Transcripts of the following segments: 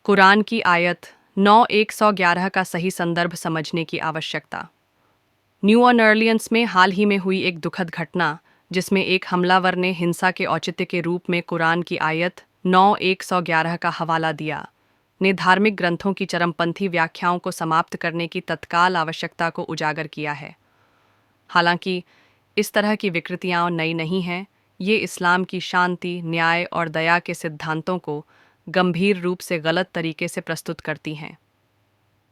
कुरान की आयत 9:111 का सही संदर्भ समझने की आवश्यकता। न्यू ऑर्लियंस में हाल ही में हुई एक दुखद घटना, जिसमें एक हमलावर ने हिंसा के औचित्य के रूप में कुरान की आयत 9:111 का हवाला दिया, ने धार्मिक ग्रंथों की चरमपंथी व्याख्याओं को समाप्त करने की तत्काल आवश्यकता को उजागर किया है। हालांकि इस तरह की विकृतियां नई नहीं हैं, ये इस्लाम की शांति, न्याय और दया के सिद्धांतों को गंभीर रूप से गलत तरीके से प्रस्तुत करती हैं।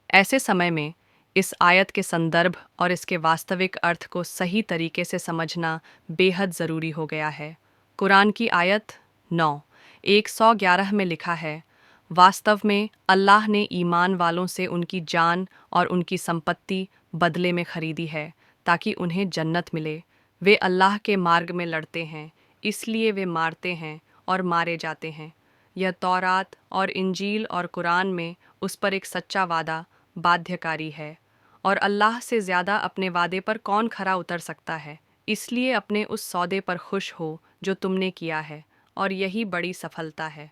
ऐसे समय में इस आयत के संदर्भ और इसके वास्तविक अर्थ को सही तरीके से समझना बेहद ज़रूरी हो गया है। कुरान की आयत 9:111 में लिखा है, वास्तव में अल्लाह ने ईमान वालों से उनकी जान और उनकी संपत्ति बदले में खरीदी है ताकि उन्हें जन्नत मिले। वे अल्लाह के मार्ग में लड़ते हैं, इसलिए वे मारते हैं और मारे जाते हैं। यह तौरात और इंजील और कुरान में उस पर एक सच्चा वादा बाध्यकारी है, और अल्लाह से ज़्यादा अपने वादे पर कौन खरा उतर सकता है। इसलिए अपने उस सौदे पर खुश हो जो तुमने किया है, और यही बड़ी सफलता है।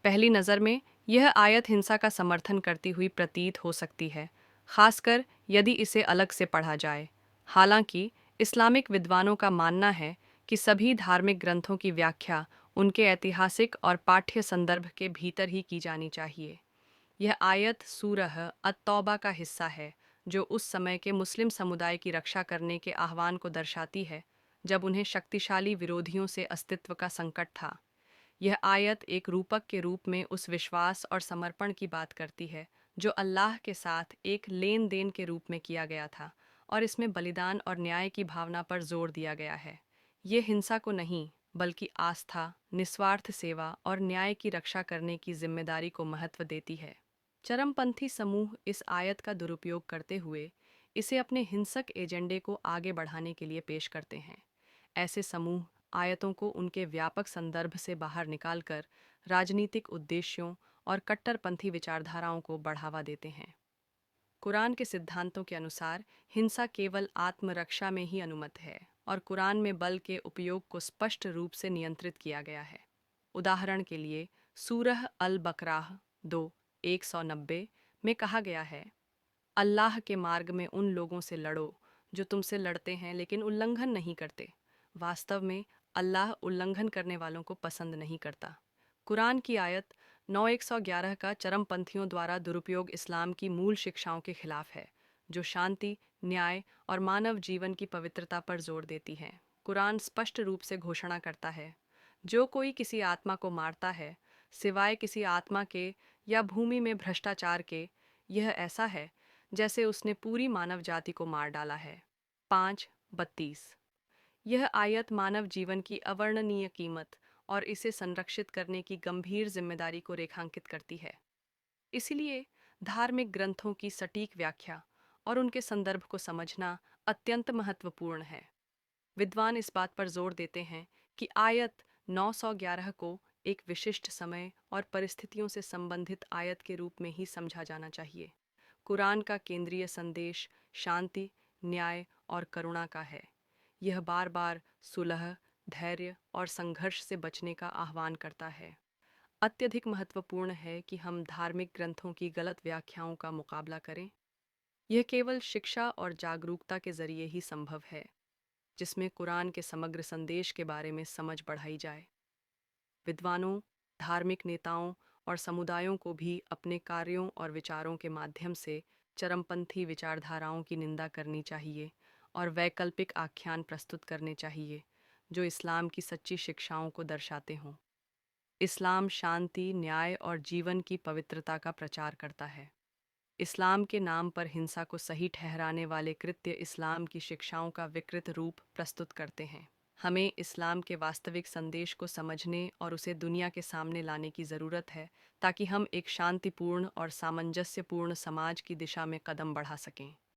पहली नज़र में यह आयत हिंसा का समर्थन करती हुई प्रतीत हो सकती है, खासकर यदि इसे अलग से पढ़ा जाए। हालांकि इस्लामिक विद्वानों का मानना है कि सभी धार्मिक ग्रंथों की व्याख्या उनके ऐतिहासिक और पाठ्य संदर्भ के भीतर ही की जानी चाहिए। यह आयत सूरह अत-तौबा का हिस्सा है, जो उस समय के मुस्लिम समुदाय की रक्षा करने के आह्वान को दर्शाती है, जब उन्हें शक्तिशाली विरोधियों से अस्तित्व का संकट था। यह आयत एक रूपक के रूप में उस विश्वास और समर्पण की बात करती है जो अल्लाह के साथ एक लेन देन के रूप में किया गया था, और इसमें बलिदान और न्याय की भावना पर जोर दिया गया है। ये हिंसा को नहीं, बल्कि आस्था, निस्वार्थ सेवा और न्याय की रक्षा करने की जिम्मेदारी को महत्व देती है। चरमपंथी समूह इस आयत का दुरुपयोग करते हुए इसे अपने हिंसक एजेंडे को आगे बढ़ाने के लिए पेश करते हैं। ऐसे समूह आयतों को उनके व्यापक संदर्भ से बाहर निकालकर राजनीतिक उद्देश्यों और कट्टरपंथी विचारधाराओं को बढ़ावा देते हैं। कुरान के सिद्धांतों के अनुसार हिंसा केवल आत्मरक्षा में ही अनुमत है, और कुरान में बल के उपयोग को स्पष्ट रूप से नियंत्रित किया गया है। उदाहरण के लिए सूरह अल बकराह 2:190 में कहा गया है, अल्लाह के मार्ग में उन लोगों से लड़ो जो तुमसे लड़ते हैं लेकिन उल्लंघन नहीं करते। वास्तव में अल्लाह उल्लंघन करने वालों को पसंद नहीं करता। कुरान की आयत 9:111 का चरमपंथियों द्वारा दुरुपयोग इस्लाम की मूल शिक्षाओं के खिलाफ है, जो शांति, न्याय और मानव जीवन की पवित्रता पर जोर देती है। कुरान स्पष्ट रूप से घोषणा करता है, जो कोई किसी आत्मा को मारता है, सिवाय किसी आत्मा के या भूमि में भ्रष्टाचार के, यह ऐसा है जैसे उसने पूरी मानव जाति को मार डाला है। 5:32। यह आयत मानव जीवन की अवर्णनीय कीमत और इसे संरक्षित करने की गंभीर जिम्मेदारी को रेखांकित करती है। इसलिए धार्मिक ग्रंथों की सटीक व्याख्या और उनके संदर्भ को समझना अत्यंत महत्वपूर्ण है। विद्वान इस बात पर जोर देते हैं कि आयत 911 को एक विशिष्ट समय और परिस्थितियों से संबंधित आयत के रूप में ही समझा जाना चाहिए। कुरान का केंद्रीय संदेश शांति, न्याय और करुणा का है। यह बार बार सुलह, धैर्य और संघर्ष से बचने का आह्वान करता है। अत्यधिक महत्वपूर्ण है कि हम धार्मिक ग्रंथों की गलत व्याख्याओं का मुकाबला करें। यह केवल शिक्षा और जागरूकता के जरिए ही संभव है, जिसमें कुरान के समग्र संदेश के बारे में समझ बढ़ाई जाए। विद्वानों, धार्मिक नेताओं और समुदायों को भी अपने कार्यों और विचारों के माध्यम से चरमपंथी विचारधाराओं की निंदा करनी चाहिए और वैकल्पिक आख्यान प्रस्तुत करने चाहिए जो इस्लाम की सच्ची शिक्षाओं को दर्शाते हों। इस्लाम शांति, न्याय और जीवन की पवित्रता का प्रचार करता है। इस्लाम के नाम पर हिंसा को सही ठहराने वाले कृत्य इस्लाम की शिक्षाओं का विकृत रूप प्रस्तुत करते हैं। हमें इस्लाम के वास्तविक संदेश को समझने और उसे दुनिया के सामने लाने की ज़रूरत है, ताकि हम एक शांतिपूर्ण और सामंजस्यपूर्ण समाज की दिशा में कदम बढ़ा सकें।